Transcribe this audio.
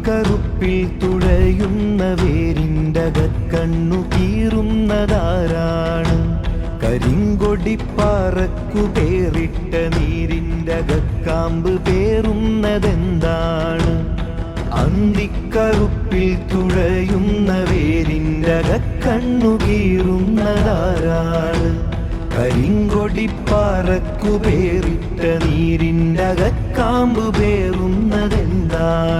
അന്തിക്കറുപ്പിൽ തുഴയുന്ന വേരിൻ്റകക്കണ്ണു കീറുന്നതാരാണ്? കരിങ്കൊടിപ്പാറക്കു പേറിട്ട നീരിൻ്റകക്കാമ്പ് പേറുന്നതെന്താണ്? അന്തിക്കറുപ്പിൽ തുഴയുന്ന വേരിൻ്റകക്കണ്ണു കീറുന്നതാരാണ്? കരിങ്കൊടിപ്പാറക്കു പേറിട്ട നീരിൻ്റകക്കാമ്പ് പേറുന്നതെന്താണ്?